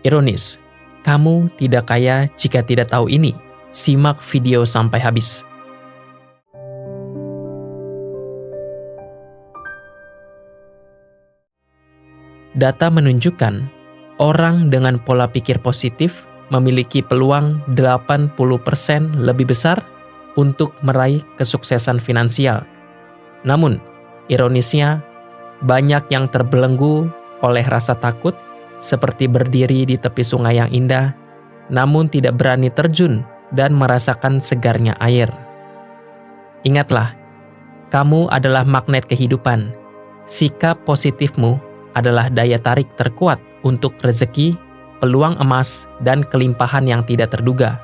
Ironis, kamu tidak kaya jika tidak tahu ini. Simak video sampai habis. Data menunjukkan orang dengan pola pikir positif memiliki peluang 80% lebih besar untuk meraih kesuksesan finansial. Namun, ironisnya, banyak yang terbelenggu oleh rasa takut seperti berdiri di tepi sungai yang indah, namun tidak berani terjun dan merasakan segarnya air. Ingatlah, kamu adalah magnet kehidupan. Sikap positifmu adalah daya tarik terkuat untuk rezeki, peluang emas, dan kelimpahan yang tidak terduga.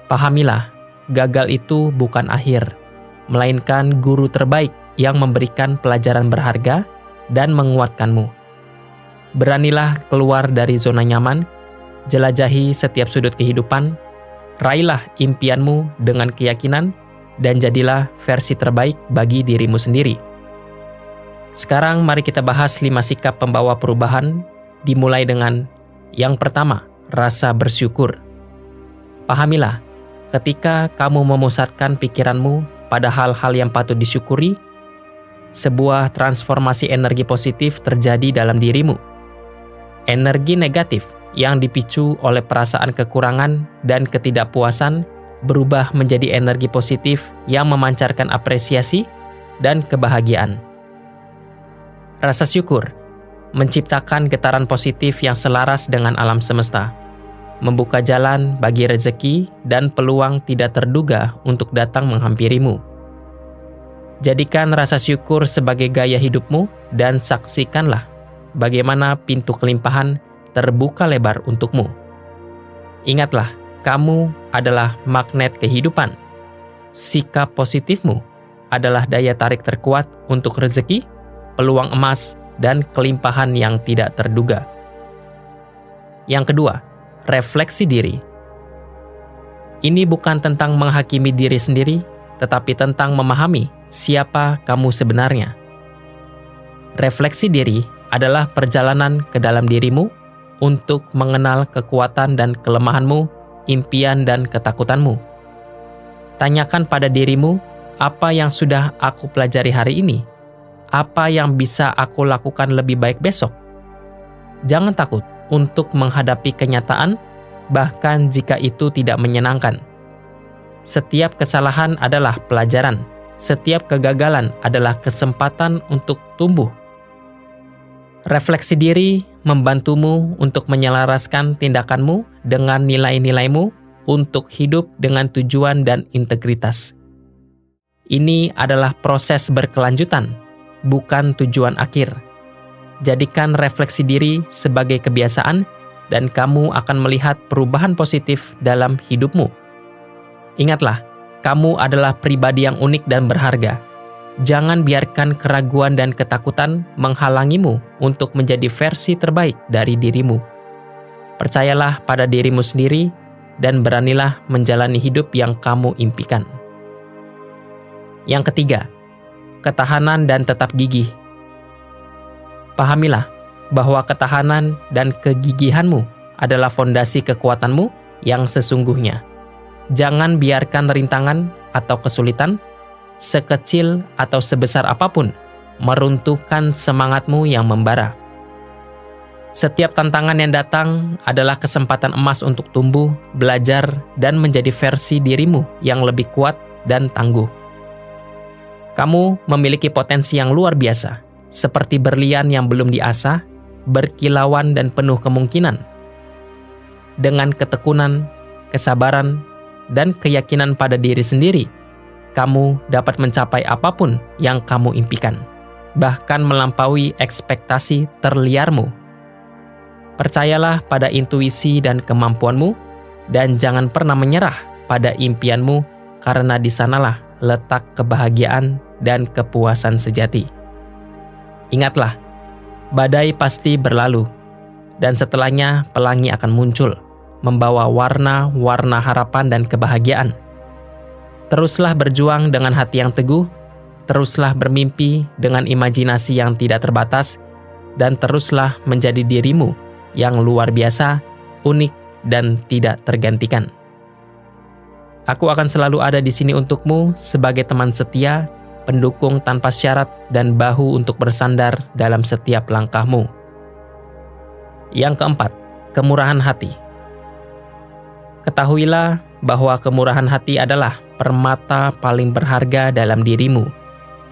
Pahamilah, gagal itu bukan akhir, melainkan guru terbaik yang memberikan pelajaran berharga dan menguatkanmu. Beranilah keluar dari zona nyaman, jelajahi setiap sudut kehidupan, raihlah impianmu dengan keyakinan, dan jadilah versi terbaik bagi dirimu sendiri. Sekarang mari kita bahas 5 sikap pembawa perubahan, dimulai dengan yang pertama, rasa bersyukur. Pahamilah, ketika kamu memusatkan pikiranmu pada hal-hal yang patut disyukuri, sebuah transformasi energi positif terjadi dalam dirimu. Energi negatif yang dipicu oleh perasaan kekurangan dan ketidakpuasan berubah menjadi energi positif yang memancarkan apresiasi dan kebahagiaan. Rasa syukur menciptakan getaran positif yang selaras dengan alam semesta, membuka jalan bagi rezeki dan peluang tidak terduga untuk datang menghampirimu. Jadikan rasa syukur sebagai gaya hidupmu dan saksikanlah bagaimana pintu kelimpahan terbuka lebar untukmu. Ingatlah, kamu adalah magnet kehidupan. Sikap positifmu adalah daya tarik terkuat untuk rezeki, peluang emas, dan kelimpahan yang tidak terduga. Yang kedua, refleksi diri. Ini bukan tentang menghakimi diri sendiri, tetapi tentang memahami siapa kamu sebenarnya. Refleksi diri adalah perjalanan ke dalam dirimu untuk mengenal kekuatan dan kelemahanmu, impian dan ketakutanmu. Tanyakan pada dirimu, apa yang sudah aku pelajari hari ini? Apa yang bisa aku lakukan lebih baik besok? Jangan takut untuk menghadapi kenyataan, bahkan jika itu tidak menyenangkan. Setiap kesalahan adalah pelajaran. Setiap kegagalan adalah kesempatan untuk tumbuh. Refleksi diri membantumu untuk menyelaraskan tindakanmu dengan nilai-nilaimu untuk hidup dengan tujuan dan integritas. Ini adalah proses berkelanjutan, bukan tujuan akhir. Jadikan refleksi diri sebagai kebiasaan dan kamu akan melihat perubahan positif dalam hidupmu. Ingatlah, kamu adalah pribadi yang unik dan berharga. Jangan biarkan keraguan dan ketakutan menghalangimu untuk menjadi versi terbaik dari dirimu. Percayalah pada dirimu sendiri dan beranilah menjalani hidup yang kamu impikan. Yang ketiga, ketahanan dan tetap gigih. Pahamilah bahwa ketahanan dan kegigihanmu adalah fondasi kekuatanmu yang sesungguhnya. Jangan biarkan rintangan atau kesulitan, sekecil atau sebesar apapun, meruntuhkan semangatmu yang membara. Setiap tantangan yang datang adalah kesempatan emas untuk tumbuh, belajar, dan menjadi versi dirimu yang lebih kuat dan tangguh. Kamu memiliki potensi yang luar biasa, seperti berlian yang belum diasah, berkilauan dan penuh kemungkinan. Dengan ketekunan, kesabaran, dan keyakinan pada diri sendiri, kamu dapat mencapai apapun yang kamu impikan, bahkan melampaui ekspektasi terliarmu. Percayalah pada intuisi dan kemampuanmu, dan jangan pernah menyerah pada impianmu, karena di sanalah letak kebahagiaan dan kepuasan sejati. Ingatlah, badai pasti berlalu, dan setelahnya pelangi akan muncul, membawa warna-warna harapan dan kebahagiaan. Teruslah berjuang dengan hati yang teguh, teruslah bermimpi dengan imajinasi yang tidak terbatas, dan teruslah menjadi dirimu yang luar biasa, unik, dan tidak tergantikan. Aku akan selalu ada di sini untukmu sebagai teman setia, pendukung tanpa syarat, dan bahu untuk bersandar dalam setiap langkahmu. Yang keempat, kemurahan hati. Ketahuilah bahwa kemurahan hati adalah permata paling berharga dalam dirimu.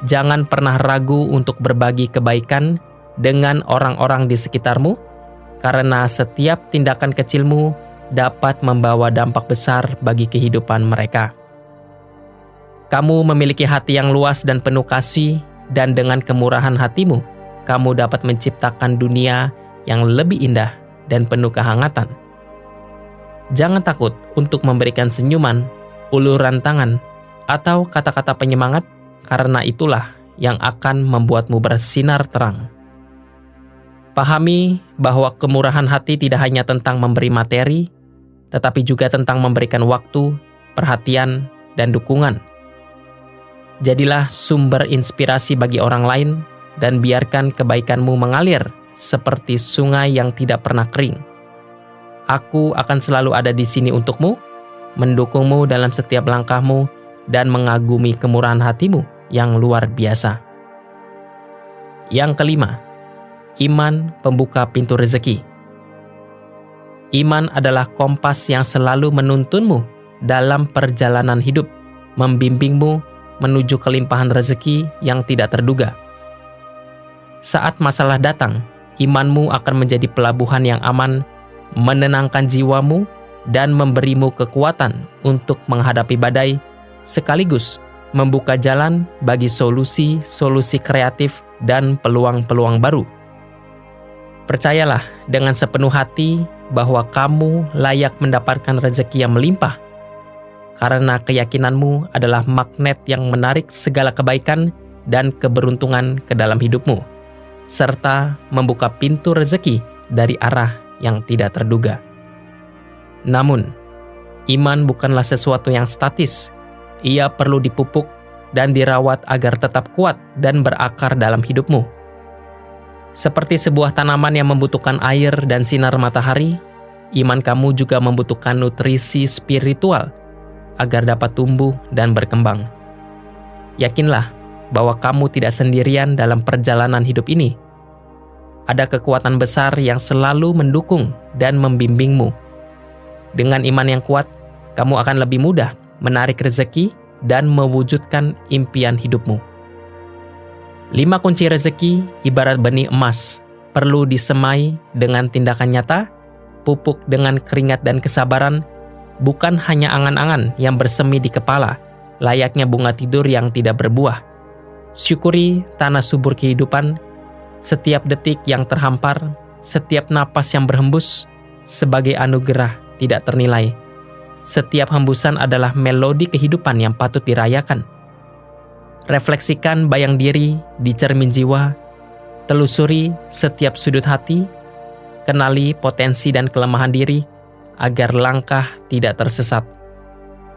Jangan pernah ragu untuk berbagi kebaikan dengan orang-orang di sekitarmu, karena setiap tindakan kecilmu dapat membawa dampak besar bagi kehidupan mereka. Kamu memiliki hati yang luas dan penuh kasih, dan dengan kemurahan hatimu, kamu dapat menciptakan dunia yang lebih indah dan penuh kehangatan. Jangan takut untuk memberikan senyuman, uluran tangan, atau kata-kata penyemangat, karena itulah yang akan membuatmu bersinar terang. Pahami bahwa kemurahan hati tidak hanya tentang memberi materi, tetapi juga tentang memberikan waktu, perhatian, dan dukungan. Jadilah sumber inspirasi bagi orang lain dan biarkan kebaikanmu mengalir seperti sungai yang tidak pernah kering. Aku akan selalu ada di sini untukmu, mendukungmu dalam setiap langkahmu, dan mengagumi kemurahan hatimu yang luar biasa. Yang kelima, iman pembuka pintu rezeki. Iman adalah kompas yang selalu menuntunmu dalam perjalanan hidup, membimbingmu menuju kelimpahan rezeki yang tidak terduga. Saat masalah datang, imanmu akan menjadi pelabuhan yang aman, menenangkan jiwamu, dan memberimu kekuatan untuk menghadapi badai, sekaligus membuka jalan bagi solusi-solusi kreatif dan peluang-peluang baru. Percayalah dengan sepenuh hati bahwa kamu layak mendapatkan rezeki yang melimpah, karena keyakinanmu adalah magnet yang menarik segala kebaikan dan keberuntungan ke dalam hidupmu, serta membuka pintu rezeki dari arah yang tidak terduga. Namun, iman bukanlah sesuatu yang statis. Ia perlu dipupuk dan dirawat agar tetap kuat dan berakar dalam hidupmu. Seperti sebuah tanaman yang membutuhkan air dan sinar matahari, iman kamu juga membutuhkan nutrisi spiritual agar dapat tumbuh dan berkembang. Yakinlah bahwa kamu tidak sendirian dalam perjalanan hidup ini. Ada kekuatan besar yang selalu mendukung dan membimbingmu. Dengan iman yang kuat, kamu akan lebih mudah menarik rezeki dan mewujudkan impian hidupmu. 5 kunci rezeki ibarat benih emas, perlu disemai dengan tindakan nyata, pupuk dengan keringat dan kesabaran, bukan hanya angan-angan yang bersemi di kepala, layaknya bunga tidur yang tidak berbuah. Syukuri tanah subur kehidupan, setiap detik yang terhampar, setiap napas yang berhembus, sebagai anugerah tidak ternilai. Setiap hembusan adalah melodi kehidupan yang patut dirayakan. Refleksikan bayang diri di cermin jiwa, telusuri setiap sudut hati, kenali potensi dan kelemahan diri agar langkah tidak tersesat.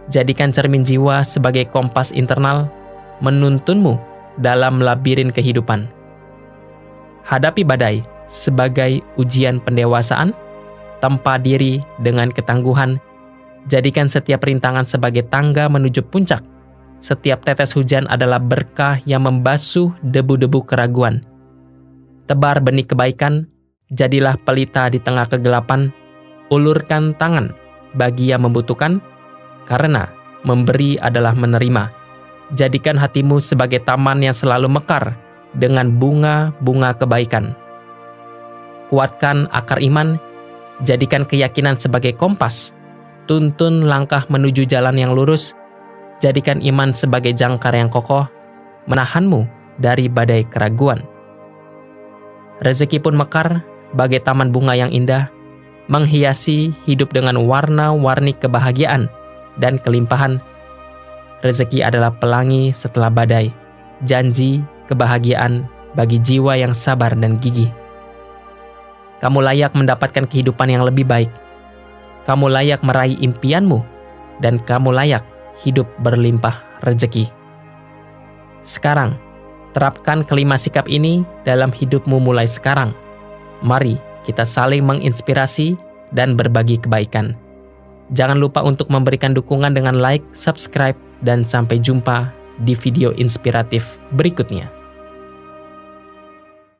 Jadikan cermin jiwa sebagai kompas internal, menuntunmu dalam labirin kehidupan. Hadapi badai sebagai ujian pendewasaan, tempa diri dengan ketangguhan, jadikan setiap rintangan sebagai tangga menuju puncak. Setiap tetes hujan adalah berkah yang membasuh debu-debu keraguan. Tebar benih kebaikan, jadilah pelita di tengah kegelapan, ulurkan tangan bagi yang membutuhkan, karena memberi adalah menerima. Jadikan hatimu sebagai taman yang selalu mekar dengan bunga-bunga kebaikan. Kuatkan akar iman, jadikan keyakinan sebagai kompas, tuntun langkah menuju jalan yang lurus, jadikan iman sebagai jangkar yang kokoh, menahanmu dari badai keraguan. Rezeki pun mekar bagai taman bunga yang indah, menghiasi hidup dengan warna-warni kebahagiaan dan kelimpahan. Rezeki adalah pelangi setelah badai, janji kebahagiaan bagi jiwa yang sabar dan gigih. Kamu layak mendapatkan kehidupan yang lebih baik. Kamu layak meraih impianmu, dan kamu layak hidup berlimpah rezeki. Sekarang, terapkan kelima sikap ini dalam hidupmu mulai sekarang. Mari kita saling menginspirasi dan berbagi kebaikan. Jangan lupa untuk memberikan dukungan dengan like, subscribe, dan sampai jumpa di video inspiratif berikutnya.